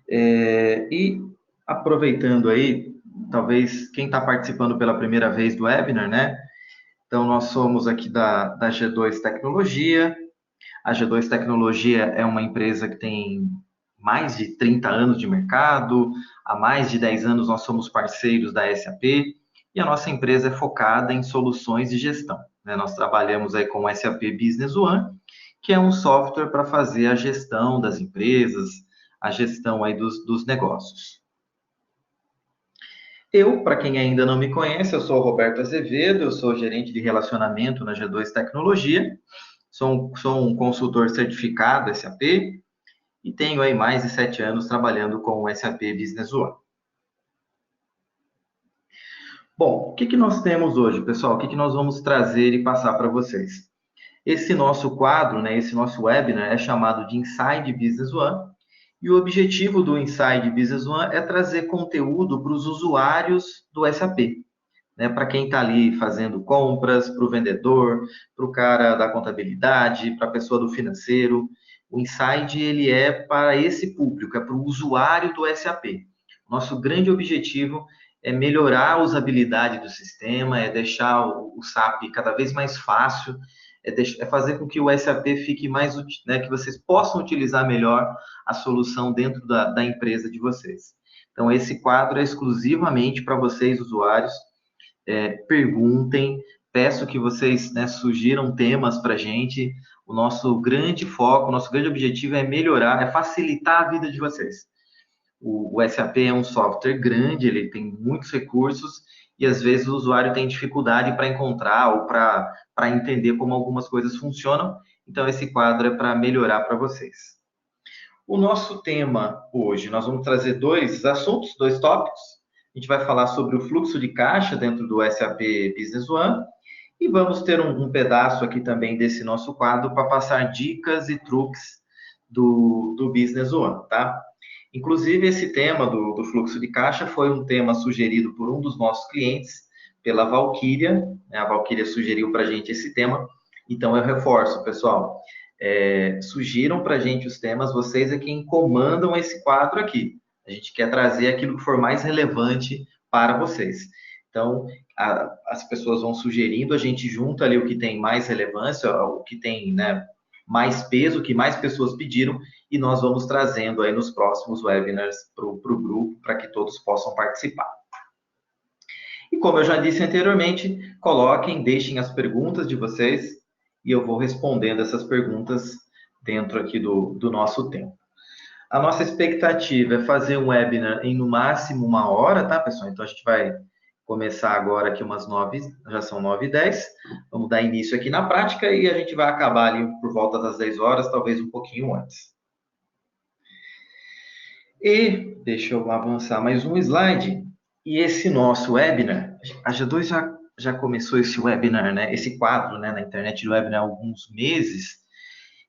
E aproveitando aí, talvez quem está participando pela primeira vez do webinar, né? Então, nós somos aqui da G2 Tecnologia. A G2 Tecnologia é uma empresa que tem mais de 30 anos de mercado, há mais de 10 anos nós somos parceiros da SAP, e a nossa empresa é focada em soluções de gestão, né? Nós trabalhamos aí com o SAP Business One, que é um software para fazer a gestão das empresas, a gestão aí dos negócios. Eu, para quem ainda não me conhece, eu sou o Roberto Azevedo, eu sou gerente de relacionamento na G2 Tecnologia, sou um consultor certificado SAP e tenho aí mais de 7 anos trabalhando com o SAP Business One. Bom, o que nós temos hoje, pessoal? O que nós vamos trazer e passar para vocês? Esse nosso quadro, né, esse nosso webinar é chamado de Inside Business One, e o objetivo do Inside Business One é trazer conteúdo para os usuários do SAP, né, para quem está ali fazendo compras, para o vendedor, para o cara da contabilidade, para a pessoa do financeiro. O Inside ele é para esse público, é para o usuário do SAP. Nosso grande objetivo é melhorar a usabilidade do sistema, é deixar o SAP cada vez mais fácil, é fazer com que o SAP fique mais, né, que vocês possam utilizar melhor a solução dentro da empresa de vocês. Então, esse quadro é exclusivamente para vocês, usuários. Perguntem, peço que vocês, né, sugiram temas para a gente. O nosso grande foco, o nosso grande objetivo é melhorar, é facilitar a vida de vocês. O SAP é um software grande, ele tem muitos recursos e às vezes o usuário tem dificuldade para encontrar ou para entender como algumas coisas funcionam. Então, esse quadro é para melhorar para vocês. O nosso tema hoje, nós vamos trazer dois assuntos, dois tópicos. A gente vai falar sobre o fluxo de caixa dentro do SAP Business One e vamos ter um pedaço aqui também desse nosso quadro para passar dicas e truques do Business One, tá? Inclusive, esse tema do fluxo de caixa foi um tema sugerido por um dos nossos clientes, pela Valkyria, né? A Valkyria sugeriu para a gente esse tema, então eu reforço, pessoal, sugiram para a gente os temas, vocês é quem comandam esse quadro aqui. A gente quer trazer aquilo que for mais relevante para vocês. Então, as pessoas vão sugerindo, a gente junta ali o que tem mais relevância, o que tem, né, mais peso, o que mais pessoas pediram, e nós vamos trazendo aí nos próximos webinars para o grupo, para que todos possam participar. E como eu já disse anteriormente, coloquem, deixem as perguntas de vocês, e eu vou respondendo essas perguntas dentro aqui do nosso tempo. A nossa expectativa é fazer um webinar em no máximo 1 hora, tá, pessoal? Então, a gente vai começar agora aqui umas 9, já são 9h10. Vamos dar início aqui na prática e a gente vai acabar ali por volta das 10 horas, talvez um pouquinho antes. E deixa eu avançar mais um slide. E esse nosso webinar, a G2 já começou esse webinar, né? Esse quadro, né, na internet de webinar há alguns meses.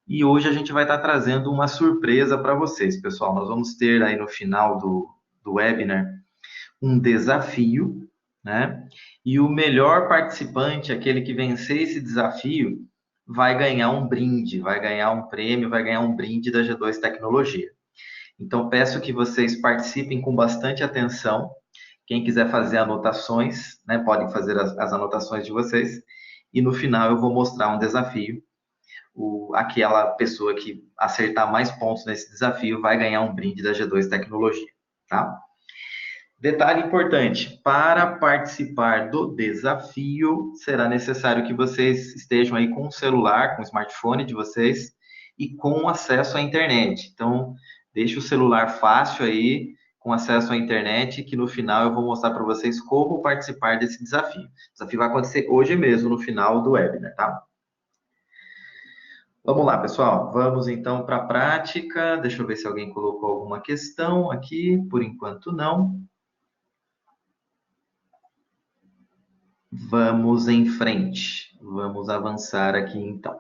E hoje a gente vai estar trazendo uma surpresa para vocês, pessoal. Nós vamos ter aí no final do webinar um desafio, né? E o melhor participante, aquele que vencer esse desafio, vai ganhar um brinde, vai ganhar um prêmio, vai ganhar um brinde da G2 Tecnologia. Então, peço que vocês participem com bastante atenção. Quem quiser fazer anotações, né, podem fazer as anotações de vocês. E no final eu vou mostrar um desafio. Aquela pessoa que acertar mais pontos nesse desafio vai ganhar um brinde da G2 Tecnologia, tá? Detalhe importante, para participar do desafio, será necessário que vocês estejam aí com o celular, com o smartphone de vocês e com acesso à internet. Então, deixe o celular fácil aí, com acesso à internet, que no final eu vou mostrar para vocês como participar desse desafio. O desafio vai acontecer hoje mesmo, no final do webinar, tá? Vamos lá, pessoal. Vamos então para a prática. Deixa eu ver se alguém colocou alguma questão aqui. Por enquanto, não. Vamos em frente. Vamos avançar aqui, então.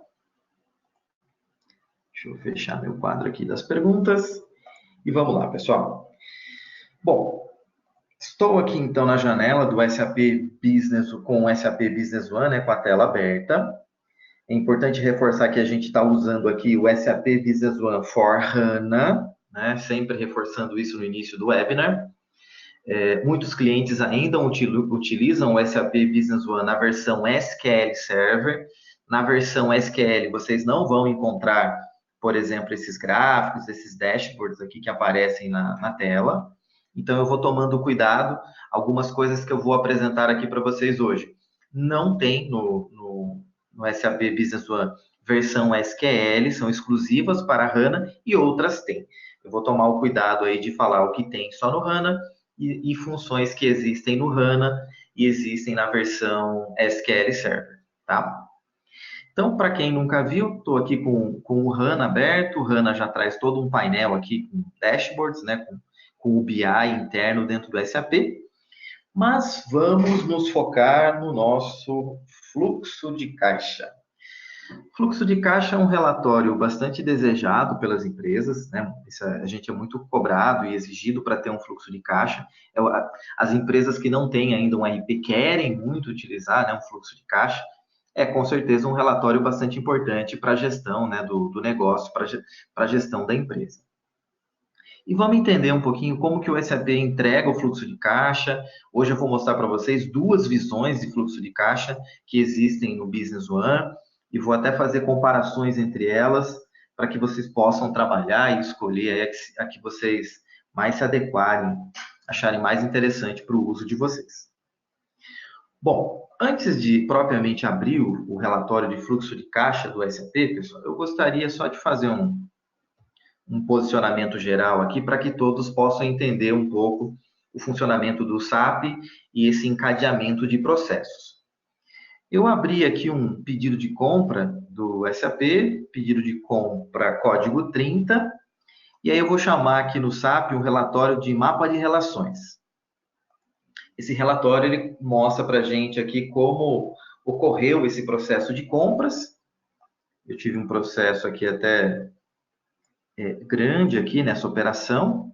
Deixa eu fechar meu quadro aqui das perguntas. E vamos lá, pessoal. Bom, estou aqui, então, na janela do SAP Business, com o SAP Business One, né, com a tela aberta. É importante reforçar que a gente está usando aqui o SAP Business One for HANA, né? Sempre reforçando isso no início do webinar. Muitos clientes ainda utilizam o SAP Business One na versão SQL Server. Na versão SQL, vocês não vão encontrar, por exemplo, esses gráficos, esses dashboards aqui que aparecem na tela. Então, eu vou tomando cuidado. Algumas coisas que eu vou apresentar aqui para vocês hoje. Não tem no SAP Business One versão SQL, são exclusivas para HANA e outras têm. Eu vou tomar o cuidado aí de falar o que tem só no HANA e funções que existem no HANA e existem na versão SQL Server, tá? Então, para quem nunca viu, estou aqui com o HANA aberto. O HANA já traz todo um painel aqui com dashboards, né, com o BI interno dentro do SAP. Mas vamos nos focar no nosso fluxo de caixa. Fluxo de caixa é um relatório bastante desejado pelas empresas, né? A gente é muito cobrado e exigido para ter um fluxo de caixa. As empresas que não têm ainda um RP querem muito utilizar, né, um fluxo de caixa. É com certeza um relatório bastante importante para a gestão, né, do negócio, para a gestão da empresa. E vamos entender um pouquinho como que o SAP entrega o fluxo de caixa. Hoje eu vou mostrar para vocês duas visões de fluxo de caixa que existem no Business One e vou até fazer comparações entre elas para que vocês possam trabalhar e escolher a que vocês mais se adequarem, acharem mais interessante para o uso de vocês. Bom, antes de propriamente abrir o relatório de fluxo de caixa do SAP, pessoal, eu gostaria só de fazer um posicionamento geral aqui para que todos possam entender um pouco o funcionamento do SAP e esse encadeamento de processos. Eu abri aqui um pedido de compra do SAP, pedido de compra código 30, e aí eu vou chamar aqui no SAP um relatório de mapa de relações. Esse relatório ele mostra para a gente aqui como ocorreu esse processo de compras. Eu tive um processo aqui até grande aqui nessa operação,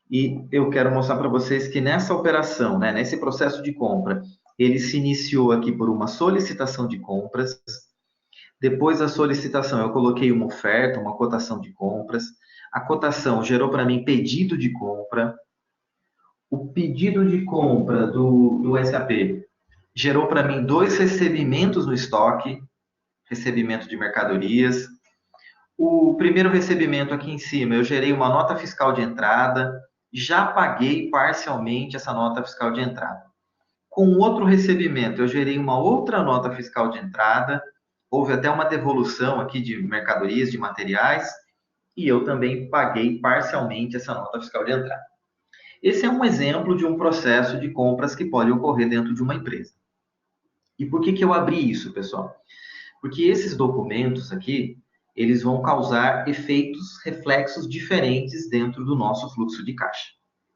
e eu quero mostrar para vocês que nessa operação, né, nesse processo de compra, ele se iniciou aqui por uma solicitação de compras. Depois da solicitação, eu coloquei uma oferta, uma cotação de compras. A cotação gerou para mim pedido de compra. O pedido de compra do SAP gerou para mim 2 recebimentos no estoque, recebimento de mercadorias. O primeiro recebimento aqui em cima, eu gerei uma nota fiscal de entrada, já paguei parcialmente essa nota fiscal de entrada. Com outro recebimento, eu gerei uma outra nota fiscal de entrada, houve até uma devolução aqui de mercadorias, de materiais, e eu também paguei parcialmente essa nota fiscal de entrada. Esse é um exemplo de um processo de compras que pode ocorrer dentro de uma empresa. E por que eu abri isso, pessoal? Porque esses documentos aqui, eles vão causar efeitos, reflexos diferentes dentro do nosso fluxo de caixa.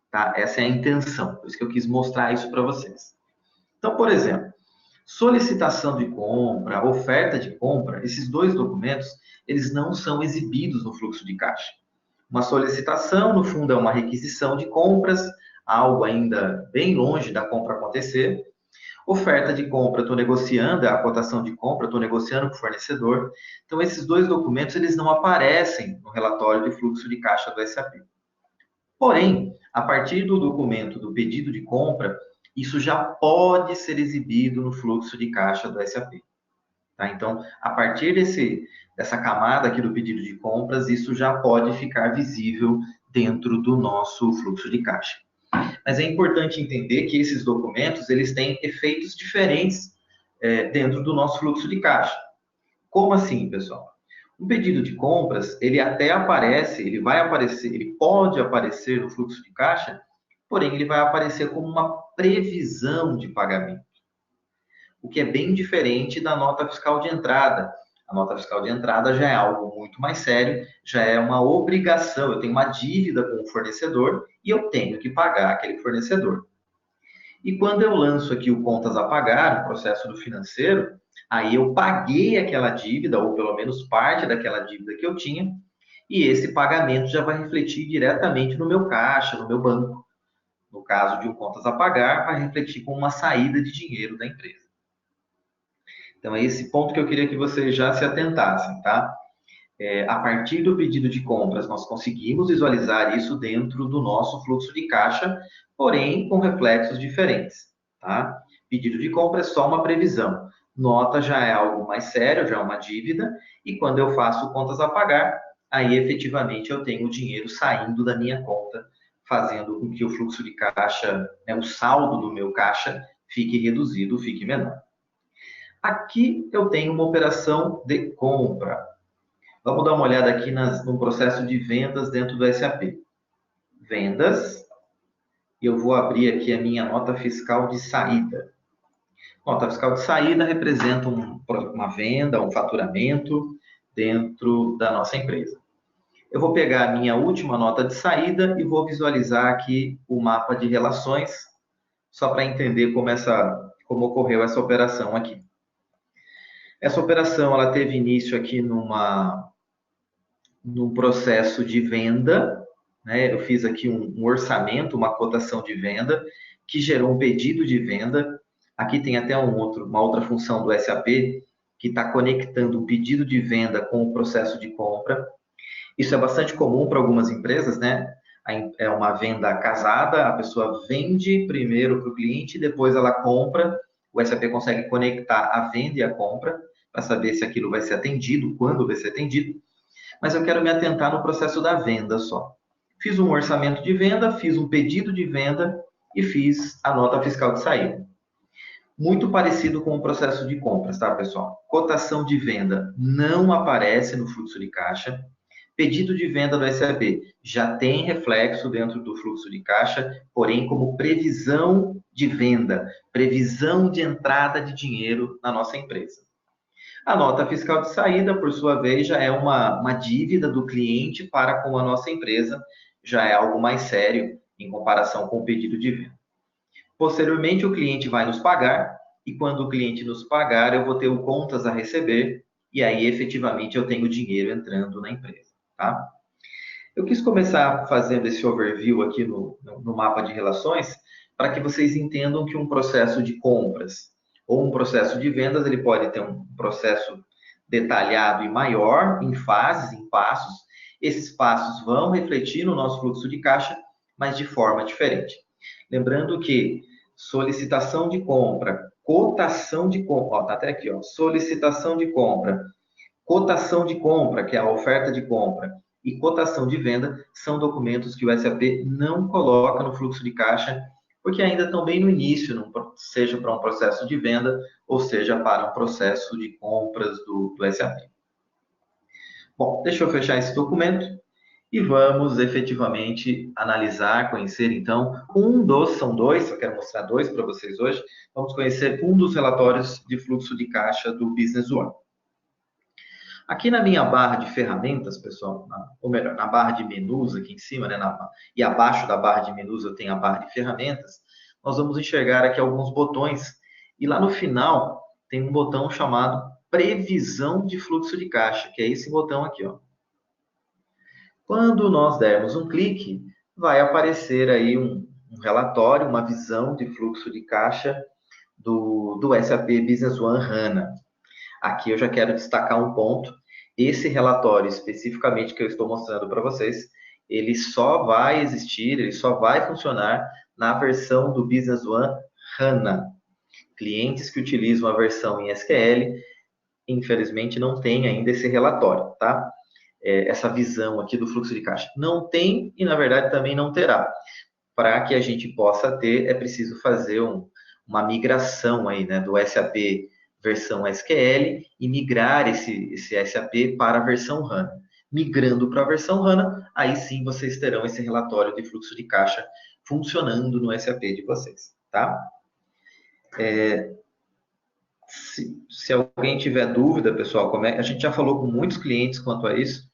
Tá? Essa é a intenção, por isso que eu quis mostrar isso para vocês. Então, por exemplo, solicitação de compra, oferta de compra, esses dois documentos, eles não são exibidos no fluxo de caixa. Uma solicitação, no fundo, é uma requisição de compras, algo ainda bem longe da compra acontecer. Oferta de compra, estou negociando, a cotação de compra, estou negociando com o fornecedor. Então, esses dois documentos, eles não aparecem no relatório de fluxo de caixa do SAP. Porém, a partir do documento do pedido de compra, isso já pode ser exibido no fluxo de caixa do SAP. Tá? Então, a partir dessa camada aqui do pedido de compras, isso já pode ficar visível dentro do nosso fluxo de caixa. Mas é importante entender que esses documentos, eles têm efeitos diferentes dentro do nosso fluxo de caixa. Como assim, pessoal? O pedido de compras, ele até aparece, ele vai aparecer, ele pode aparecer no fluxo de caixa, porém ele vai aparecer como uma previsão de pagamento. O que é bem diferente da nota fiscal de entrada. A nota fiscal de entrada já é algo muito mais sério, já é uma obrigação. Eu tenho uma dívida com o fornecedor e eu tenho que pagar aquele fornecedor. E quando eu lanço aqui o contas a pagar, o processo do financeiro, aí eu paguei aquela dívida, ou pelo menos parte daquela dívida que eu tinha, e esse pagamento já vai refletir diretamente no meu caixa, no meu banco. No caso de um contas a pagar, vai refletir com uma saída de dinheiro da empresa. Então, é esse ponto que eu queria que vocês já se atentassem, tá? A partir do pedido de compras, nós conseguimos visualizar isso dentro do nosso fluxo de caixa, porém com reflexos diferentes, tá? Pedido de compra é só uma previsão. Nota já é algo mais sério, já é uma dívida, e quando eu faço contas a pagar, aí efetivamente eu tenho o dinheiro saindo da minha conta, fazendo com que o fluxo de caixa, né, o saldo do meu caixa, fique reduzido, fique menor. Aqui eu tenho uma operação de compra. Vamos dar uma olhada aqui no processo de vendas dentro do SAP. Vendas, e eu vou abrir aqui a minha nota fiscal de saída. Nota fiscal de saída representa uma venda, um faturamento dentro da nossa empresa. Eu vou pegar a minha última nota de saída e vou visualizar aqui o mapa de relações, só para entender como ocorreu essa operação aqui. Essa operação ela teve início aqui num processo de venda, né? Eu fiz aqui um orçamento, uma cotação de venda, que gerou um pedido de venda. Aqui tem até uma outra função do SAP, que está conectando o pedido de venda com o processo de compra. Isso é bastante comum para algumas empresas, né? É uma venda casada, a pessoa vende primeiro para o cliente, depois ela compra. O SAP consegue conectar a venda e a compra para saber se aquilo vai ser atendido, quando vai ser atendido. Mas eu quero me atentar no processo da venda só. Fiz um orçamento de venda, fiz um pedido de venda e fiz a nota fiscal de saída. Muito parecido com o processo de compras, tá, pessoal? Cotação de venda não aparece no fluxo de caixa. Pedido de venda do SAP já tem reflexo dentro do fluxo de caixa, porém como previsão de venda, previsão de entrada de dinheiro na nossa empresa. A nota fiscal de saída, por sua vez, já é uma dívida do cliente para com a nossa empresa, já é algo mais sério em comparação com o pedido de venda. Posteriormente, o cliente vai nos pagar, e quando o cliente nos pagar, eu vou ter o contas a receber, e aí efetivamente eu tenho dinheiro entrando na empresa, tá? Eu quis começar fazendo esse overview aqui no mapa de relações, para que vocês entendam que um processo de compras ou um processo de vendas, ele pode ter um processo detalhado e maior, em fases, em passos. Esses passos vão refletir no nosso fluxo de caixa, mas de forma diferente. Lembrando que solicitação de compra, cotação de compra, tá até aqui, solicitação de compra, cotação de compra, que é a oferta de compra, e cotação de venda são documentos que o SAP não coloca no fluxo de caixa, porque ainda estão bem no início, seja para um processo de venda, ou seja para um processo de compras do SAP. Bom, deixa eu fechar esse documento e vamos efetivamente analisar, conhecer então são dois, eu quero mostrar dois para vocês hoje, vamos conhecer um dos relatórios de fluxo de caixa do Business One. Aqui na minha barra de ferramentas, pessoal, ou melhor, na barra de menus aqui em cima, né, e abaixo da barra de menus eu tenho a barra de ferramentas, nós vamos enxergar aqui alguns botões, e lá no final tem um botão chamado previsão de fluxo de caixa, que é esse botão aqui, ó. Quando nós dermos um clique, vai aparecer aí um relatório, uma visão de fluxo de caixa do SAP Business One HANA. Aqui eu já quero destacar um ponto. Esse relatório especificamente que eu estou mostrando para vocês, ele só vai existir, ele só vai funcionar na versão do Business One HANA. Clientes que utilizam a versão em SQL, infelizmente não tem ainda esse relatório, tá? Essa visão aqui do fluxo de caixa. Não tem e, na verdade, também não terá. Para que a gente possa ter, é preciso fazer uma migração aí, né, do SAP versão SQL e migrar esse SAP para a versão HANA. Migrando para a versão HANA, aí sim vocês terão esse relatório de fluxo de caixa funcionando no SAP de vocês, tá? Se alguém tiver dúvida, pessoal, a gente já falou com muitos clientes quanto a isso,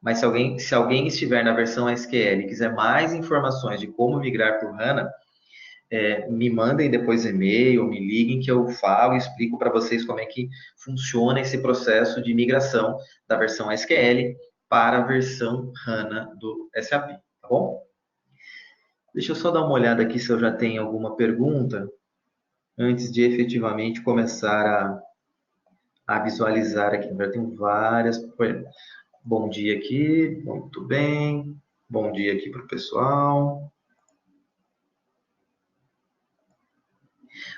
mas se alguém estiver na versão SQL e quiser mais informações de como migrar para o HANA, me mandem depois e-mail, me liguem que eu falo e explico para vocês como é que funciona esse processo de migração da versão SQL para a versão HANA do SAP, tá bom? Deixa eu só dar uma olhada aqui se eu já tenho alguma pergunta antes de efetivamente começar a visualizar aqui. Já tenho várias. Bom dia aqui, muito bem. Bom dia aqui para o pessoal.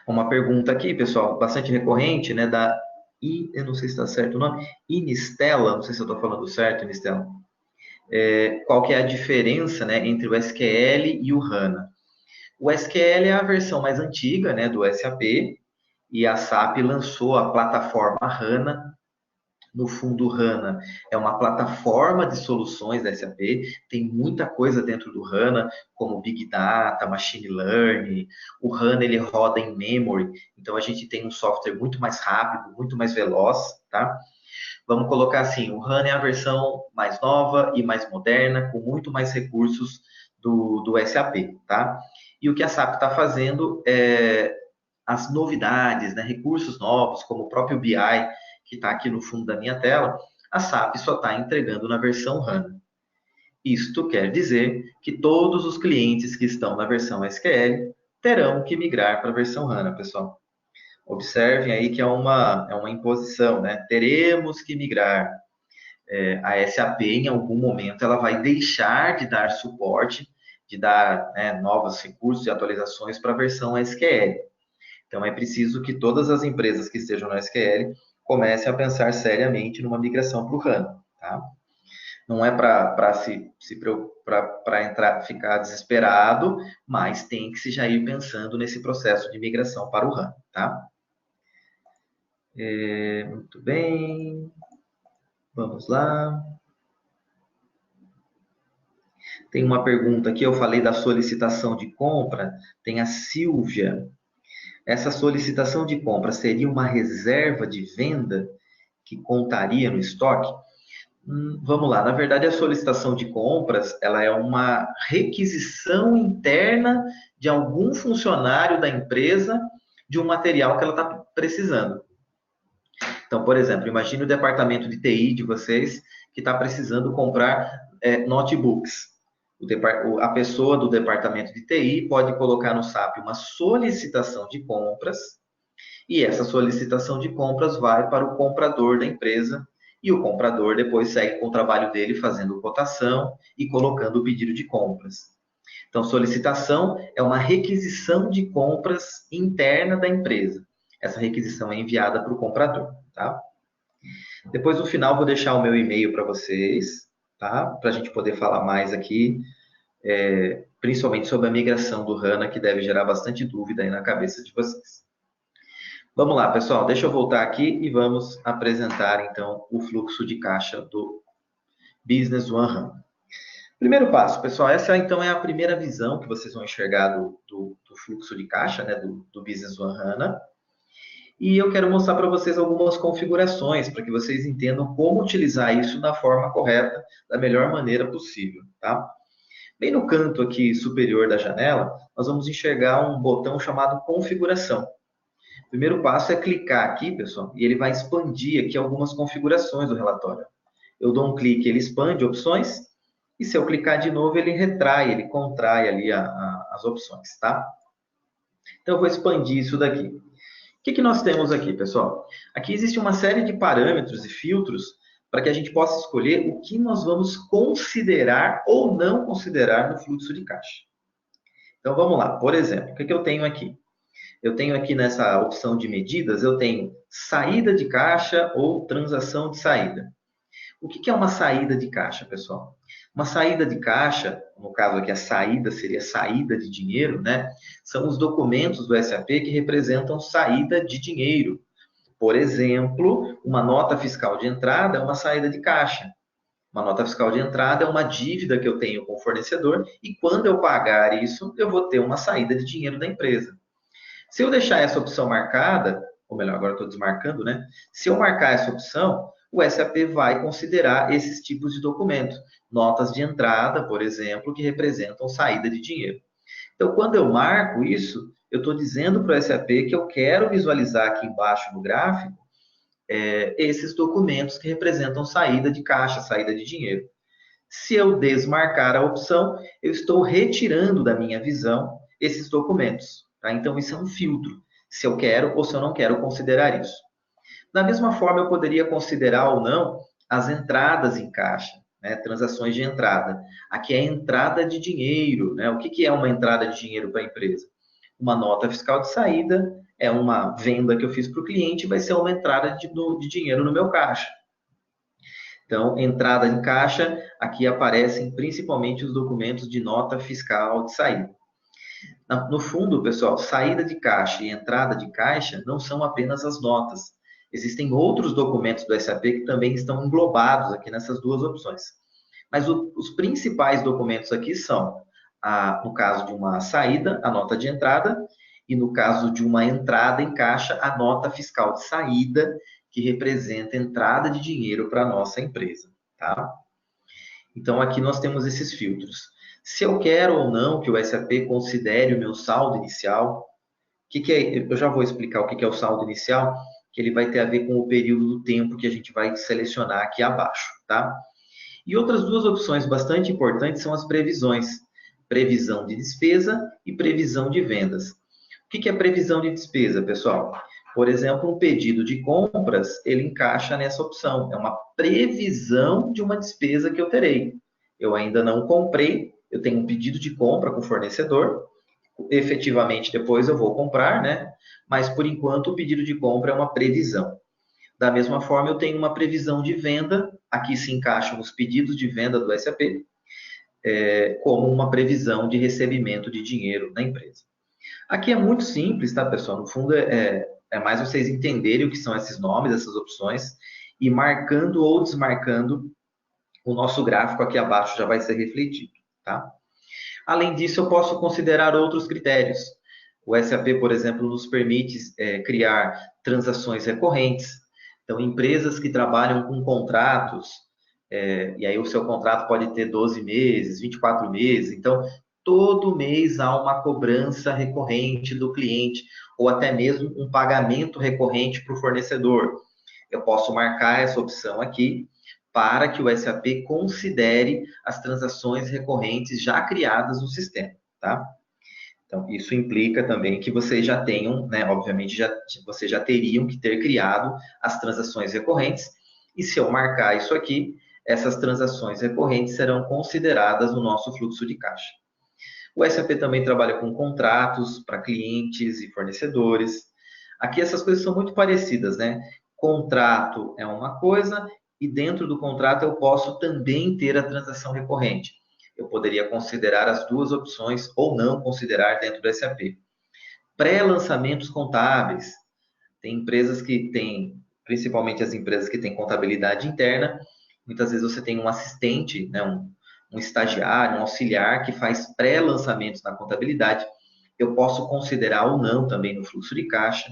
Uma pergunta aqui, pessoal, bastante recorrente, né? Eu não sei se está certo o nome, Inistela, não sei se eu estou falando certo, Inistela. Qual que é a diferença, né, entre o SQL e o HANA? O SQL é a versão mais antiga, né, do SAP, e a SAP lançou a plataforma HANA. No fundo, o HANA é uma plataforma de soluções da SAP, tem muita coisa dentro do HANA, como Big Data, Machine Learning. O HANA ele roda em memory, então a gente tem um software muito mais rápido, muito mais veloz, tá? Vamos colocar assim, o HANA é a versão mais nova e mais moderna, com muito mais recursos do SAP, tá? E o que a SAP está fazendo é as novidades, né, recursos novos, como o próprio BI, que está aqui no fundo da minha tela, a SAP só está entregando na versão HANA. Isto quer dizer que todos os clientes que estão na versão SQL terão que migrar para a versão HANA, pessoal. Observem aí que é uma imposição, né? Teremos que migrar. A SAP, em algum momento, ela vai deixar de dar suporte, de dar, né, novos recursos e atualizações para a versão SQL. Então, é preciso que todas as empresas que estejam no SQL comecem a pensar seriamente numa migração para o HANA. Tá? Não é para entrar, ficar desesperado, mas tem que se já ir pensando nesse processo de migração para o HANA. Tá? Muito bem, vamos lá. Tem uma pergunta aqui, eu falei da solicitação de compra, tem a Silvia. Essa solicitação de compra seria uma reserva de venda que contaria no estoque? Vamos lá, na verdade a solicitação de compras, ela é uma requisição interna de algum funcionário da empresa de um material que ela está precisando. Então, por exemplo, imagine o departamento de TI de vocês que está precisando comprar notebooks. A pessoa do departamento de TI pode colocar no SAP uma solicitação de compras e essa solicitação de compras vai para o comprador da empresa e o comprador depois segue com o trabalho dele fazendo cotação e colocando o pedido de compras. Então, solicitação é uma requisição de compras interna da empresa. Essa requisição é enviada para o comprador, tá? Depois, no final, vou deixar o meu e-mail para vocês, tá? Para a gente poder falar mais aqui, principalmente sobre a migração do HANA, que deve gerar bastante dúvida aí na cabeça de vocês. Vamos lá, pessoal, deixa eu voltar aqui e vamos apresentar, então, o fluxo de caixa do Business One HANA. Primeiro passo, pessoal, essa, então, é a primeira visão que vocês vão enxergar do fluxo de caixa, né, do Business One HANA. E eu quero mostrar para vocês algumas configurações, para que vocês entendam como utilizar isso da forma correta, da melhor maneira possível, tá? Bem no canto aqui superior da janela, nós vamos enxergar um botão chamado configuração. O primeiro passo é clicar aqui, pessoal, e ele vai expandir aqui algumas configurações do relatório. Eu dou um clique, ele expande opções, e se eu clicar de novo, ele retrai, ele contrai ali as opções, tá? Então, eu vou expandir isso daqui. O que nós temos aqui, pessoal? Aqui existe uma série de parâmetros e filtros para que a gente possa escolher o que nós vamos considerar ou não considerar no fluxo de caixa. Então, vamos lá. Por exemplo, o que eu tenho aqui? Eu tenho aqui nessa opção de medidas, eu tenho saída de caixa ou transação de saída. O que é uma saída de caixa, pessoal? Uma saída de caixa, no caso aqui a saída seria saída de dinheiro, né? São os documentos do SAP que representam saída de dinheiro. Por exemplo, uma nota fiscal de entrada é uma saída de caixa. Uma nota fiscal de entrada é uma dívida que eu tenho com o fornecedor e quando eu pagar isso, eu vou ter uma saída de dinheiro da empresa. Se eu deixar essa opção marcada, ou melhor, agora estou desmarcando, né? Se eu marcar essa opção, o SAP vai considerar esses tipos de documentos. Notas de entrada, por exemplo, que representam saída de dinheiro. Então, quando eu marco isso, eu estou dizendo para o SAP que eu quero visualizar aqui embaixo no gráfico esses documentos que representam saída de caixa, saída de dinheiro. Se eu desmarcar a opção, eu estou retirando da minha visão esses documentos. Tá? Então, isso é um filtro, se eu quero ou se eu não quero considerar isso. Da mesma forma, eu poderia considerar ou não as entradas em caixa, né? Transações de entrada. Aqui é a entrada de dinheiro, né? O que é uma entrada de dinheiro para a empresa? Uma nota fiscal de saída é uma venda que eu fiz para o cliente, vai ser uma entrada de dinheiro no meu caixa. Então, entrada em caixa, aqui aparecem principalmente os documentos de nota fiscal de saída. No fundo, pessoal, saída de caixa e entrada de caixa não são apenas as notas. Existem outros documentos do SAP que também estão englobados aqui nessas duas opções. Mas os principais documentos aqui são, no caso de uma saída, a nota de entrada, e no caso de uma entrada em caixa, a nota fiscal de saída, que representa entrada de dinheiro para a nossa empresa, tá? Então, aqui nós temos esses filtros. Se eu quero ou não que o SAP considere o meu saldo inicial, eu já vou explicar o que é o saldo inicial, que ele vai ter a ver com o período do tempo que a gente vai selecionar aqui abaixo, tá? E outras duas opções bastante importantes são as previsões. Previsão de despesa e previsão de vendas. O que é previsão de despesa, pessoal? Por exemplo, um pedido de compras, ele encaixa nessa opção. É uma previsão de uma despesa que eu terei. Eu ainda não comprei, eu tenho um pedido de compra com o fornecedor, efetivamente depois eu vou comprar, né? Mas por enquanto o pedido de compra é uma previsão. Da mesma forma, eu tenho uma previsão de venda, aqui se encaixam os pedidos de venda do SAP, como uma previsão de recebimento de dinheiro na empresa. Aqui é muito simples, tá, pessoal? No fundo, é mais vocês entenderem o que são esses nomes, essas opções, e marcando ou desmarcando o nosso gráfico aqui abaixo já vai ser refletido, tá? Além disso, eu posso considerar outros critérios. O SAP, por exemplo, nos permite criar transações recorrentes. Então, empresas que trabalham com contratos, e aí o seu contrato pode ter 12 meses, 24 meses. Então, todo mês há uma cobrança recorrente do cliente, ou até mesmo um pagamento recorrente para o fornecedor. Eu posso marcar essa opção aqui para que o SAP considere as transações recorrentes já criadas no sistema, tá? Então, isso implica também que vocês já tenham, né, obviamente, vocês já teriam que ter criado as transações recorrentes, e se eu marcar isso aqui, essas transações recorrentes serão consideradas no nosso fluxo de caixa. O SAP também trabalha com contratos para clientes e fornecedores. Aqui essas coisas são muito parecidas, né? Contrato é uma coisa e dentro do contrato eu posso também ter a transação recorrente. Eu poderia considerar as duas opções ou não considerar dentro do SAP. Pré-lançamentos contábeis. Tem empresas que têm, principalmente as empresas que têm contabilidade interna, muitas vezes você tem um assistente, né, um estagiário, um auxiliar que faz pré-lançamentos na contabilidade. Eu posso considerar ou não também no fluxo de caixa.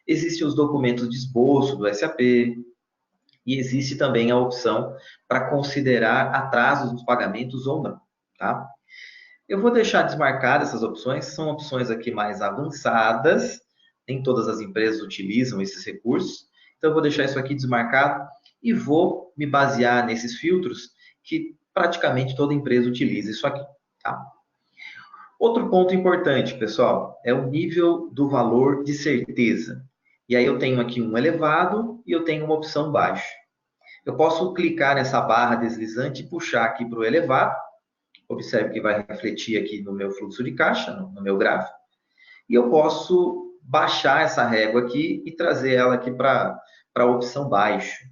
Existem os documentos de esboço do SAP, e existe também a opção para considerar atrasos nos pagamentos ou não, tá? Eu vou deixar desmarcadas essas opções, são opções aqui mais avançadas, nem todas as empresas utilizam esses recursos, então eu vou deixar isso aqui desmarcado e vou me basear nesses filtros que praticamente toda empresa utiliza isso aqui, tá? Outro ponto importante, pessoal, é o nível do valor de certeza. E aí eu tenho aqui um elevado e eu tenho uma opção baixo. Eu posso clicar nessa barra deslizante e puxar aqui para o elevado. Observe que vai refletir aqui no meu fluxo de caixa, no meu gráfico. E eu posso baixar essa régua aqui e trazer ela aqui para a opção baixo.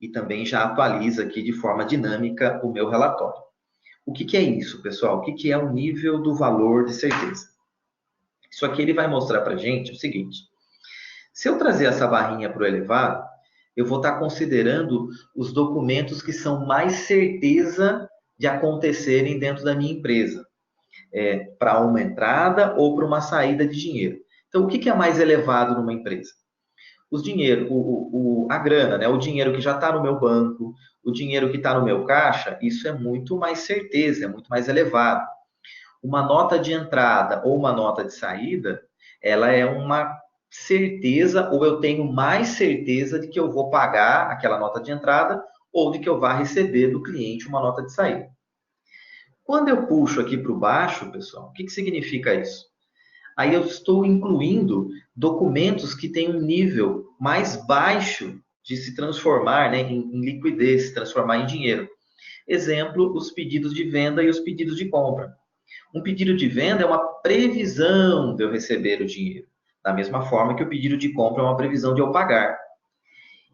E também já atualiza aqui de forma dinâmica o meu relatório. O que é isso, pessoal? O que é o nível do valor de certeza? Isso aqui ele vai mostrar para a gente o seguinte. Se eu trazer essa barrinha para o elevado, eu vou estar considerando os documentos que são mais certeza de acontecerem dentro da minha empresa, para uma entrada ou para uma saída de dinheiro. Então, o que é mais elevado numa empresa? Os dinheiro, a grana, né? O dinheiro que já está no meu banco, o dinheiro que está no meu caixa, isso é muito mais certeza, é muito mais elevado. Uma nota de entrada ou uma nota de saída, ela é uma certeza, ou eu tenho mais certeza de que eu vou pagar aquela nota de entrada ou de que eu vá receber do cliente uma nota de saída. Quando eu puxo aqui para o baixo, pessoal, o que significa isso? Aí eu estou incluindo documentos que têm um nível mais baixo de se transformar, né, em liquidez, se transformar em dinheiro. Exemplo, os pedidos de venda e os pedidos de compra. Um pedido de venda é uma previsão de eu receber o dinheiro, da mesma forma que o pedido de compra é uma previsão de eu pagar.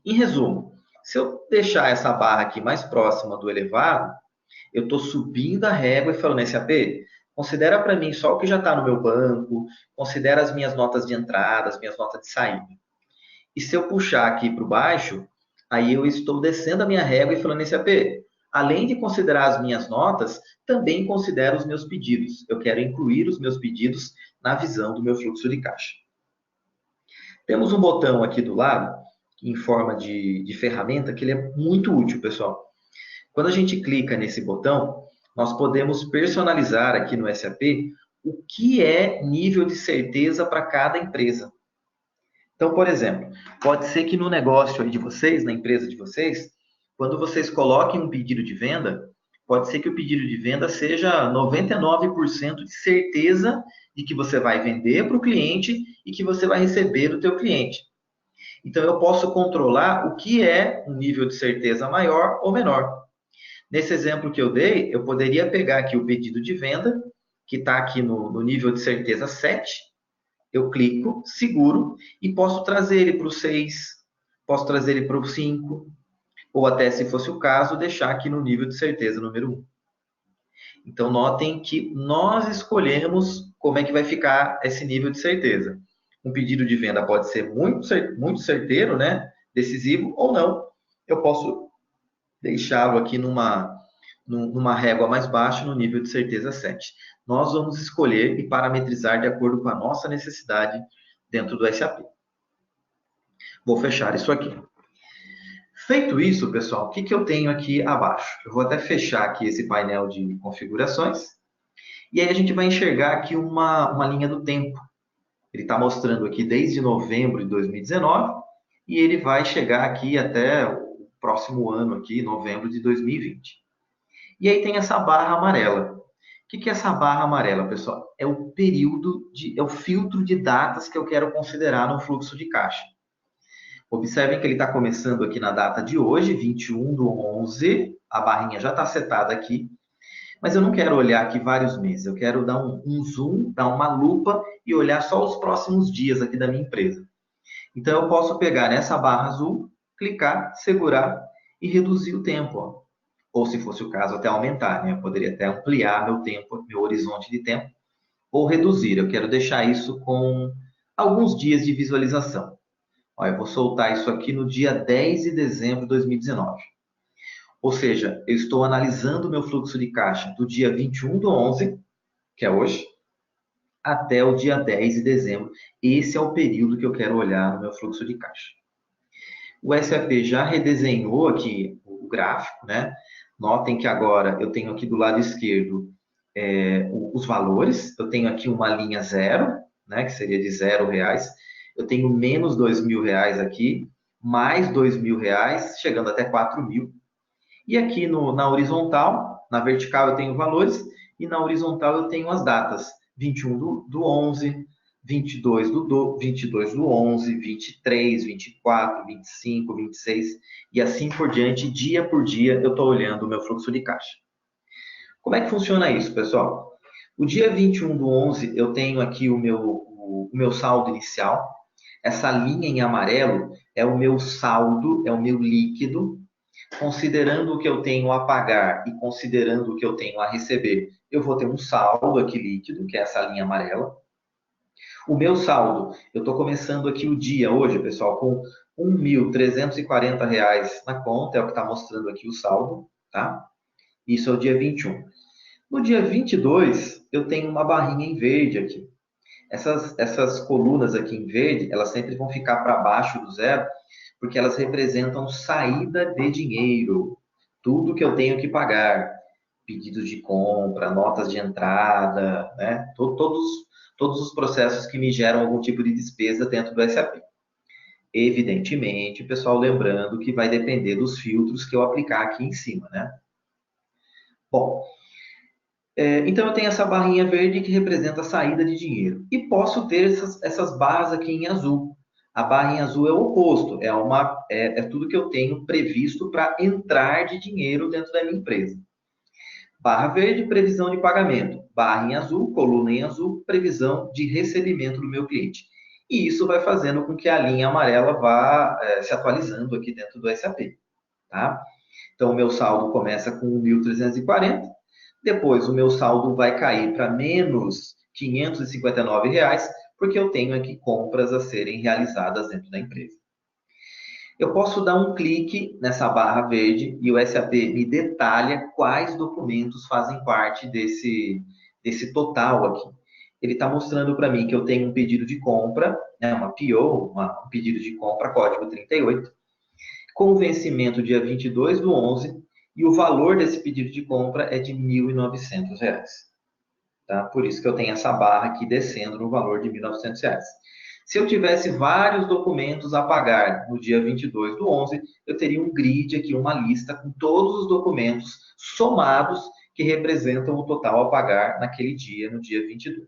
Em resumo, se eu deixar essa barra aqui mais próxima do elevado, eu estou subindo a régua e falando, SAP, considera para mim só o que já está no meu banco, considera as minhas notas de entrada, as minhas notas de saída. E se eu puxar aqui para baixo, aí eu estou descendo a minha régua e falando, SAP, além de considerar as minhas notas, também considero os meus pedidos. Eu quero incluir os meus pedidos na visão do meu fluxo de caixa. Temos um botão aqui do lado, em forma de ferramenta, que ele é muito útil, pessoal. Quando a gente clica nesse botão, nós podemos personalizar aqui no SAP o que é nível de certeza para cada empresa. Então, por exemplo, pode ser que no negócio aí de vocês, na empresa de vocês, quando vocês coloquem um pedido de venda, pode ser que o pedido de venda seja 99% de certeza de que você vai vender para o cliente e que você vai receber do teu cliente. Então, eu posso controlar o que é um nível de certeza maior ou menor. Nesse exemplo que eu dei, eu poderia pegar aqui o pedido de venda, que está aqui no nível de certeza 7, eu clico, seguro, e posso trazer ele para o 6, posso trazer ele para o 5, ou até, se fosse o caso, deixar aqui no nível de certeza número 1. Então, notem que nós escolhemos como é que vai ficar esse nível de certeza. Um pedido de venda pode ser muito certeiro, né? Decisivo, ou não. Eu posso deixá-lo aqui numa régua mais baixa, no nível de certeza 7. Nós vamos escolher e parametrizar de acordo com a nossa necessidade dentro do SAP. Vou fechar isso aqui. Feito isso, pessoal, o que eu tenho aqui abaixo? Eu vou até fechar aqui esse painel de configurações. E aí a gente vai enxergar aqui uma linha do tempo. Ele está mostrando aqui desde novembro de 2019 e ele vai chegar aqui até o próximo ano, aqui, novembro de 2020. E aí tem essa barra amarela. O que é essa barra amarela, pessoal? É o é o filtro de datas que eu quero considerar no fluxo de caixa. Observem que ele está começando aqui na data de hoje, 21/11. A barrinha já está setada aqui. Mas eu não quero olhar aqui vários meses. Eu quero dar um zoom, dar uma lupa e olhar só os próximos dias aqui da minha empresa. Então, eu posso pegar nessa barra azul, clicar, segurar e reduzir o tempo. Ó. Ou, se fosse o caso, até aumentar. Né? Eu poderia até ampliar meu tempo, meu horizonte de tempo, ou reduzir. Eu quero deixar isso com alguns dias de visualização. Ó, eu vou soltar isso aqui no dia 10 de dezembro de 2019. Ou seja, eu estou analisando o meu fluxo de caixa do dia 21/11, que é hoje, até o dia 10 de dezembro. Esse é o período que eu quero olhar no meu fluxo de caixa. O SAP já redesenhou aqui o gráfico, né? Notem que agora eu tenho aqui do lado esquerdo os valores. Eu tenho aqui uma linha zero, né? Que seria de R$0. Eu tenho menos R$2.000 aqui, mais R$2.000, chegando até R$4.000. E aqui na horizontal, na vertical eu tenho valores e na horizontal eu tenho as datas. 21 do 11, 22 do 11, 23, 24, 25, 26 e assim por diante, dia por dia eu estou olhando o meu fluxo de caixa. Como é que funciona isso, pessoal? O dia 21 do 11 eu tenho aqui o meu saldo inicial. Essa linha em amarelo é o meu saldo, é o meu líquido. Considerando o que eu tenho a pagar e considerando o que eu tenho a receber, eu vou ter um saldo aqui líquido, que é essa linha amarela. O meu saldo, eu estou começando aqui o dia hoje, pessoal, com R$1.340 na conta, é o que está mostrando aqui o saldo, tá? Isso é o dia 21. No dia 22, eu tenho uma barrinha em verde aqui. Essas colunas aqui em verde, elas sempre vão ficar para baixo do zero, porque elas representam saída de dinheiro. Tudo que eu tenho que pagar. Pedidos de compra, notas de entrada, né? Todos os processos que me geram algum tipo de despesa dentro do SAP. Evidentemente, pessoal, lembrando que vai depender dos filtros que eu aplicar aqui em cima, né? Bom, então eu tenho essa barrinha verde que representa a saída de dinheiro. E posso ter essas barras aqui em azul. A barra em azul é o oposto, é tudo que eu tenho previsto para entrar de dinheiro dentro da minha empresa. Barra verde, previsão de pagamento. Barra em azul, coluna em azul, previsão de recebimento do meu cliente. E isso vai fazendo com que a linha amarela vá se atualizando aqui dentro do SAP. Tá? Então, o meu saldo começa com 1.340, depois o meu saldo vai cair para menos R$ 559, porque eu tenho aqui compras a serem realizadas dentro da empresa. Eu posso dar um clique nessa barra verde e o SAP me detalha quais documentos fazem parte desse total aqui. Ele está mostrando para mim que eu tenho um pedido de compra, né, uma PO, um pedido de compra, código 38, com vencimento dia 22/11, e o valor desse pedido de compra é de R$ 1.900. Tá? Por isso que eu tenho essa barra aqui descendo no valor de R$ 1.900. Se eu tivesse vários documentos a pagar no dia 22/11, eu teria um grid aqui, uma lista com todos os documentos somados que representam o total a pagar naquele dia, no dia 22.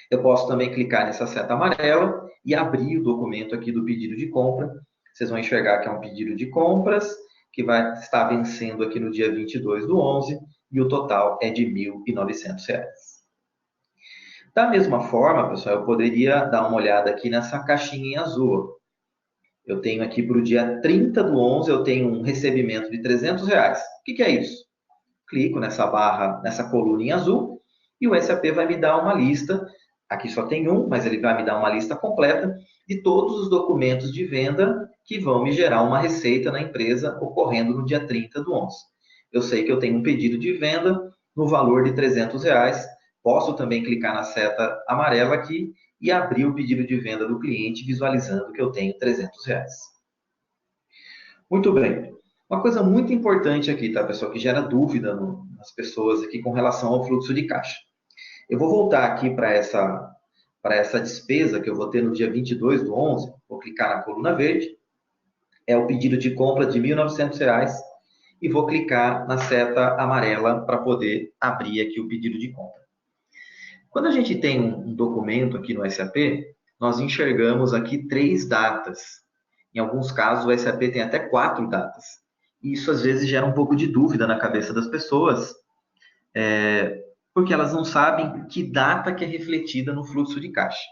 Eu posso também clicar nessa seta amarela e abrir o documento aqui do pedido de compra. Vocês vão enxergar que é um pedido de compras que vai estar vencendo aqui no dia 22/11 e o total é de R$ 1.900. Da mesma forma, pessoal, eu poderia dar uma olhada aqui nessa caixinha em azul. Eu tenho aqui para o dia 30/11, eu tenho um recebimento de R$ 300. O que é isso? Clico nessa barra, nessa coluna em azul, e o SAP vai me dar uma lista. Aqui só tem um, mas ele vai me dar uma lista completa de todos os documentos de venda que vão me gerar uma receita na empresa ocorrendo no dia 30/11. Eu sei que eu tenho um pedido de venda no valor de R$ 300. Posso também clicar na seta amarela aqui e abrir o pedido de venda do cliente, visualizando que eu tenho R$ 300. Muito bem. Uma coisa muito importante aqui, tá, pessoal, que gera dúvida nas pessoas aqui com relação ao fluxo de caixa. Eu vou voltar aqui para essa despesa que eu vou ter no dia 22/11, vou clicar na coluna verde, é o pedido de compra de R$ 1.900, e vou clicar na seta amarela para poder abrir aqui o pedido de compra. Quando a gente tem um documento aqui no SAP, nós enxergamos aqui 3 datas. Em alguns casos, o SAP tem até 4 datas. E isso, às vezes, gera um pouco de dúvida na cabeça das pessoas, porque elas não sabem que data que é refletida no fluxo de caixa.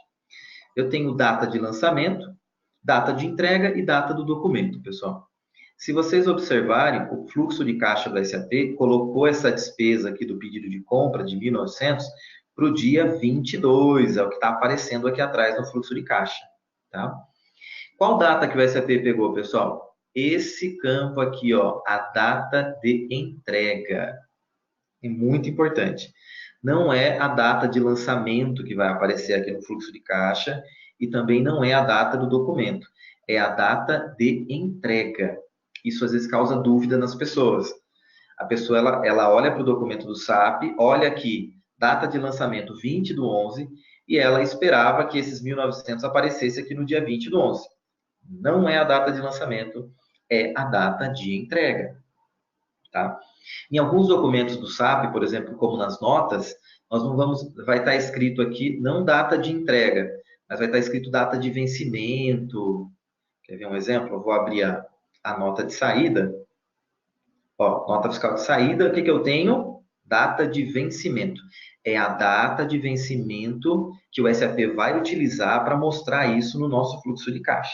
Eu tenho data de lançamento, data de entrega e data do documento, pessoal. Se vocês observarem, o fluxo de caixa do SAP colocou essa despesa aqui do pedido de compra de 1.900 para o dia 22, é o que está aparecendo aqui atrás no fluxo de caixa. Tá? Qual data que o SAP pegou, pessoal? Esse campo aqui, ó, a data de entrega. É muito importante. Não é a data de lançamento que vai aparecer aqui no fluxo de caixa e também não é a data do documento. É a data de entrega. Isso às vezes causa dúvida nas pessoas. A pessoa ela olha para o documento do SAP, olha aqui, data de lançamento 20/11, e ela esperava que esses 1.900 aparecesse aqui no dia 20/11. Não é a data de lançamento, é a data de entrega. Tá? Em alguns documentos do SAP, por exemplo, como nas notas, vai estar escrito aqui não data de entrega, mas vai estar escrito data de vencimento. Quer ver um exemplo? Eu vou abrir a nota de saída. Ó, nota fiscal de saída, o que eu tenho? Data de vencimento. É a data de vencimento que o SAP vai utilizar para mostrar isso no nosso fluxo de caixa.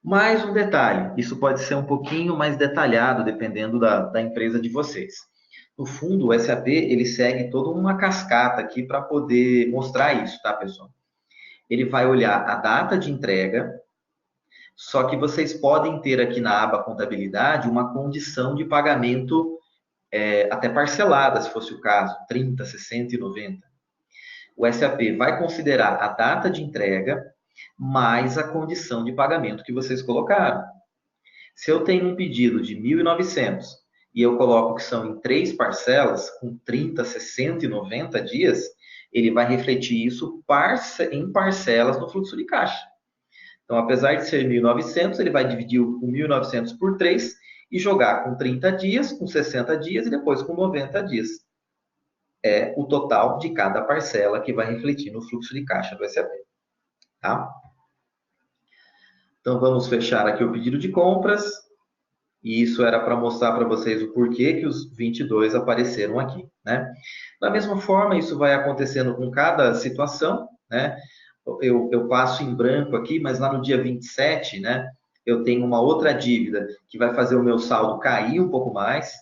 Mais um detalhe, isso pode ser um pouquinho mais detalhado, dependendo da empresa de vocês. No fundo, o SAP, ele segue toda uma cascata aqui para poder mostrar isso, tá, pessoal? Ele vai olhar a data de entrega, só que vocês podem ter aqui na aba contabilidade uma condição de pagamento até parcelada, se fosse o caso, 30, 60 e 90. O SAP vai considerar a data de entrega mais a condição de pagamento que vocês colocaram. Se eu tenho um pedido de 1.900 e eu coloco que são em 3 parcelas, com 30, 60 e 90 dias, ele vai refletir isso em parcelas no fluxo de caixa. Então, apesar de ser 1.900, ele vai dividir o 1.900 por 3 e jogar com 30 dias, com 60 dias e depois com 90 dias. É o total de cada parcela que vai refletir no fluxo de caixa do SAP. tá? Então, vamos fechar aqui o pedido de compras. E isso era para mostrar para vocês o porquê que os 22 apareceram aqui, né? Da mesma forma, isso vai acontecendo com cada situação, né? Eu passo em branco aqui, mas lá no dia 27, né? Eu tenho uma outra dívida que vai fazer o meu saldo cair um pouco mais.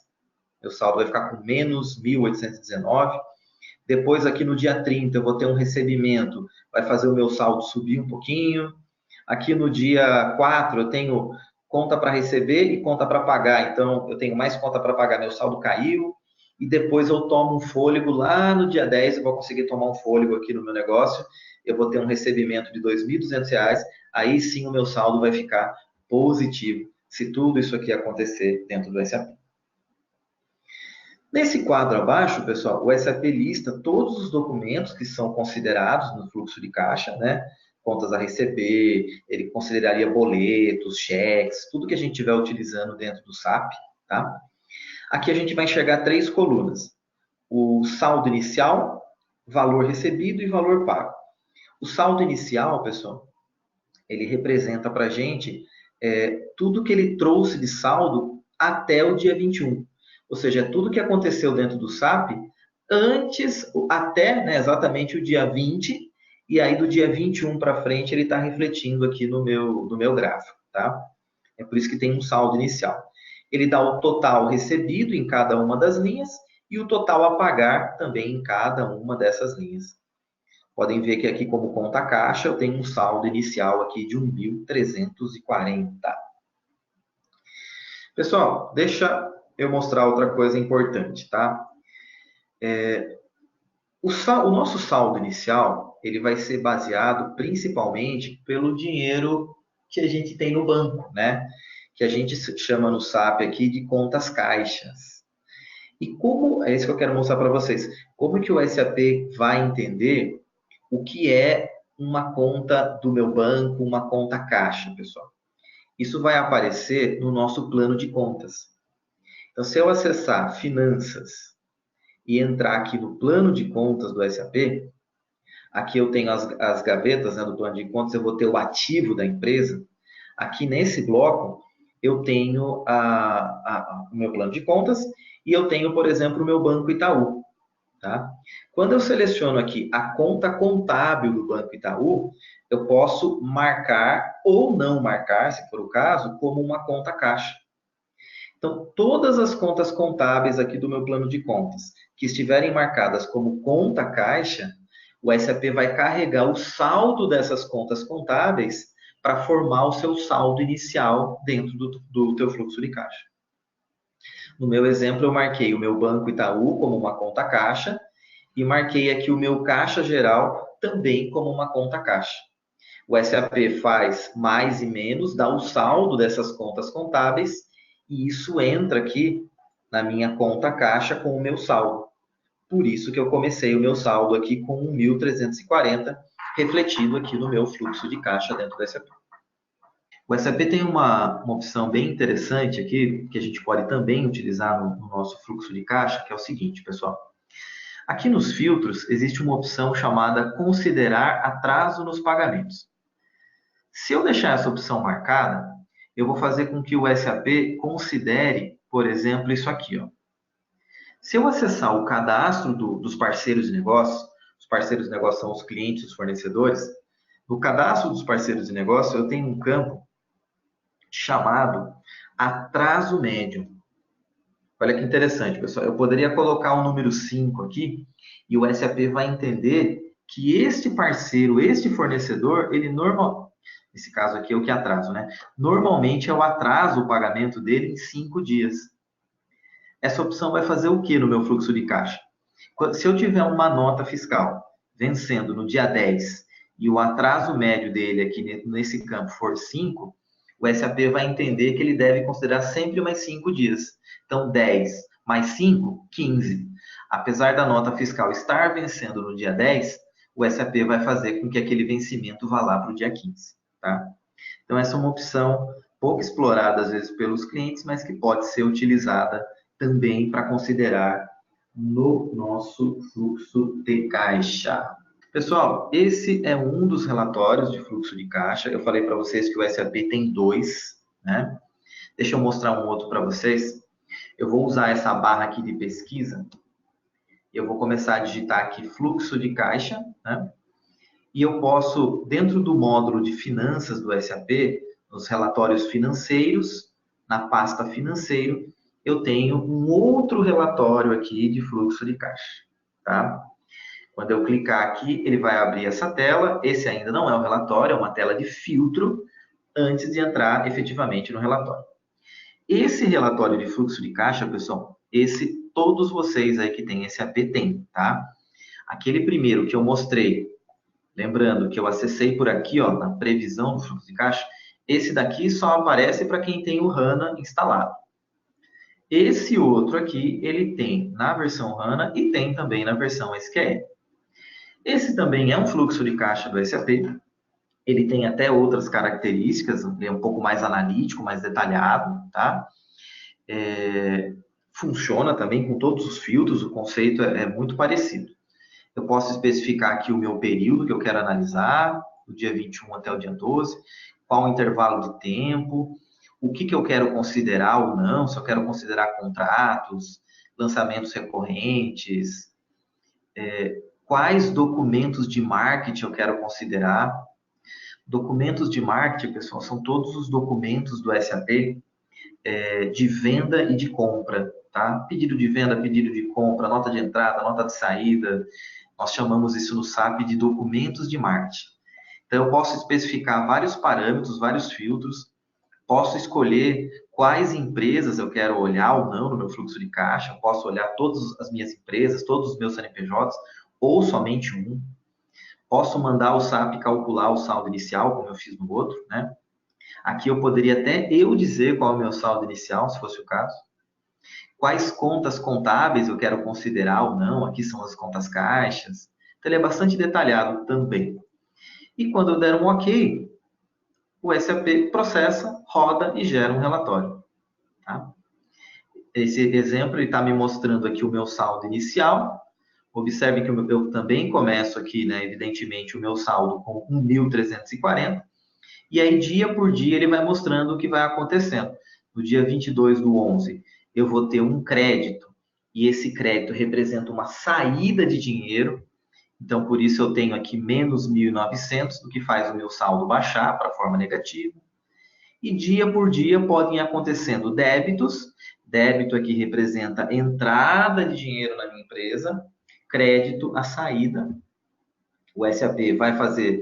Meu saldo vai ficar com menos 1.819. Depois, aqui no dia 30, eu vou ter um recebimento, vai fazer o meu saldo subir um pouquinho. Aqui no dia 4, eu tenho conta para receber e conta para pagar. Então, eu tenho mais conta para pagar, meu saldo caiu. E depois eu tomo um fôlego lá no dia 10, eu vou conseguir tomar um fôlego aqui no meu negócio. Eu vou ter um recebimento de R$ 2.200. Aí sim o meu saldo vai ficar positivo, se tudo isso aqui acontecer dentro do SAP. Nesse quadro abaixo, pessoal, o SAP lista todos os documentos que são considerados no fluxo de caixa, né? Contas a receber, ele consideraria boletos, cheques, tudo que a gente estiver utilizando dentro do SAP, tá? Aqui a gente vai enxergar 3 colunas. O saldo inicial, valor recebido e valor pago. O saldo inicial, pessoal, ele representa para a gente tudo que ele trouxe de saldo até o dia 21. Ou seja, tudo que aconteceu dentro do SAP antes, até exatamente o dia 20, e aí do dia 21 para frente ele está refletindo aqui no meu gráfico, tá? É por isso que tem um saldo inicial. Ele dá o total recebido em cada uma das linhas e o total a pagar também em cada uma dessas linhas. Podem ver que aqui como conta caixa eu tenho um saldo inicial aqui de 1.340. Pessoal, deixa eu mostrar outra coisa importante, tá? O nosso saldo inicial, ele vai ser baseado principalmente pelo dinheiro que a gente tem no banco, né? Que a gente chama no SAP aqui de contas caixas. E como, é isso que eu quero mostrar para vocês, como que o SAP vai entender o que é uma conta do meu banco, uma conta caixa, pessoal? Isso vai aparecer no nosso plano de contas. Então, se eu acessar Finanças e entrar aqui no plano de contas do SAP, aqui eu tenho as gavetas, né, do plano de contas, eu vou ter o ativo da empresa. Aqui nesse bloco, eu tenho o meu plano de contas e eu tenho, por exemplo, o meu Banco Itaú. Tá? Quando eu seleciono aqui a conta contábil do Banco Itaú, eu posso marcar ou não marcar, se for o caso, como uma conta caixa. Então, todas as contas contábeis aqui do meu plano de contas que estiverem marcadas como conta caixa, o SAP vai carregar o saldo dessas contas contábeis para formar o seu saldo inicial dentro do teu fluxo de caixa. No meu exemplo, eu marquei o meu Banco Itaú como uma conta caixa e marquei aqui o meu caixa geral também como uma conta caixa. O SAP faz mais e menos, dá o saldo dessas contas contábeis e isso entra aqui na minha conta caixa com o meu saldo. Por isso que eu comecei o meu saldo aqui com 1.340, refletido aqui no meu fluxo de caixa dentro do SAP. O SAP tem uma opção bem interessante aqui, que a gente pode também utilizar no nosso fluxo de caixa, que é o seguinte, pessoal. Aqui nos filtros, existe uma opção chamada considerar atraso nos pagamentos. Se eu deixar essa opção marcada, eu vou fazer com que o SAP considere, por exemplo, isso aqui. Ó. Se eu acessar o cadastro dos parceiros de negócio, os parceiros de negócio são os clientes, os fornecedores, no cadastro dos parceiros de negócio, eu tenho um campo chamado atraso médio. Olha que interessante, pessoal. Eu poderia colocar o número 5 aqui e o SAP vai entender que este parceiro, este fornecedor, ele nesse caso aqui é o que atraso, né? Normalmente eu atraso o pagamento dele em 5 dias. Essa opção vai fazer o que no meu fluxo de caixa? Se eu tiver uma nota fiscal vencendo no dia 10 e o atraso médio dele aqui nesse campo for 5, o SAP vai entender que ele deve considerar sempre mais 5 dias. Então, 10 mais 5, 15. Apesar da nota fiscal estar vencendo no dia 10, o SAP vai fazer com que aquele vencimento vá lá para o dia 15. Tá? Então, essa é uma opção pouco explorada, às vezes, pelos clientes, mas que pode ser utilizada também para considerar no nosso fluxo de caixa. Pessoal, esse é um dos relatórios de fluxo de caixa. Eu falei para vocês que o SAP tem dois, né? Deixa eu mostrar um outro para vocês. Eu vou usar essa barra aqui de pesquisa. Eu vou começar a digitar aqui fluxo de caixa, né? E eu posso, dentro do módulo de finanças do SAP, nos relatórios financeiros, na pasta financeiro, eu tenho um outro relatório aqui de fluxo de caixa, tá? Quando eu clicar aqui, ele vai abrir essa tela. Esse ainda não é um relatório, é uma tela de filtro antes de entrar efetivamente no relatório. Esse relatório de fluxo de caixa, pessoal, esse todos vocês aí que têm SAP têm, tá? Aquele primeiro que eu mostrei, lembrando que eu acessei por aqui, ó, na previsão do fluxo de caixa, esse daqui só aparece para quem tem o HANA instalado. Esse outro aqui, ele tem na versão HANA e tem também na versão SQL. Esse também é um fluxo de caixa do SAP. Ele tem até outras características, é um pouco mais analítico, mais detalhado, tá? Funciona também com todos os filtros, o conceito é muito parecido. Eu posso especificar aqui o meu período que eu quero analisar, do dia 21 até o dia 12, qual o intervalo de tempo, o que eu quero considerar ou não, se eu quero considerar contratos, lançamentos recorrentes, quais documentos de marketing eu quero considerar. Documentos de marketing, pessoal, são todos os documentos do SAP de venda e de compra, tá? Pedido de venda, pedido de compra, nota de entrada, nota de saída. Nós chamamos isso no SAP de documentos de marketing. Então, eu posso especificar vários parâmetros, vários filtros, posso escolher quais empresas eu quero olhar ou não no meu fluxo de caixa, posso olhar todas as minhas empresas, todos os meus CNPJs, ou somente um. Posso mandar o SAP calcular o saldo inicial, como eu fiz no outro, né? Aqui eu poderia até eu dizer qual é o meu saldo inicial, se fosse o caso. Quais contas contábeis eu quero considerar ou não, aqui são as contas caixas. Então, ele é bastante detalhado também. E quando eu der um OK, o SAP processa, roda e gera um relatório. Tá? Esse exemplo está me mostrando aqui o meu saldo inicial. Observe que eu também começo aqui, né, evidentemente, o meu saldo com 1.340. E aí, dia por dia, ele vai mostrando o que vai acontecendo. No dia 22/11, eu vou ter um crédito. E esse crédito representa uma saída de dinheiro. Então, por isso, eu tenho aqui menos 1.900, o que faz o meu saldo baixar para a forma negativa. E dia por dia podem acontecendo débitos. Débito aqui representa entrada de dinheiro na minha empresa. Crédito, a saída. O SAP vai fazer,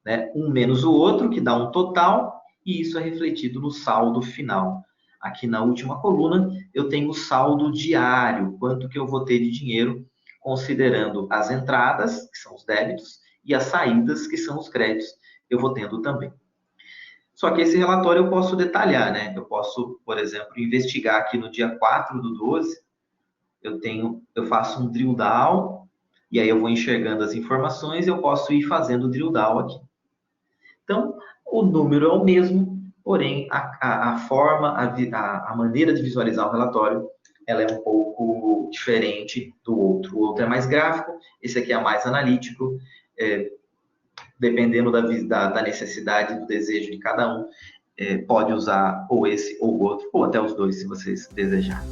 né, um menos o outro, que dá um total, e isso é refletido no saldo final. Aqui na última coluna, eu tenho o saldo diário, quanto que eu vou ter de dinheiro, considerando as entradas, que são os débitos, e as saídas, que são os créditos, eu vou tendo também. Só que esse relatório eu posso detalhar, né? Eu posso, por exemplo, investigar aqui no dia 4/12, eu faço um drill down, e aí eu vou enxergando as informações e eu posso ir fazendo o drill down aqui. Então, o número é o mesmo, porém, a forma, a maneira de visualizar o relatório, ela é um pouco diferente do outro. O outro é mais gráfico, esse aqui é mais analítico, dependendo da necessidade, do desejo de cada um, pode usar ou esse ou o outro, ou até os dois, se vocês desejarem.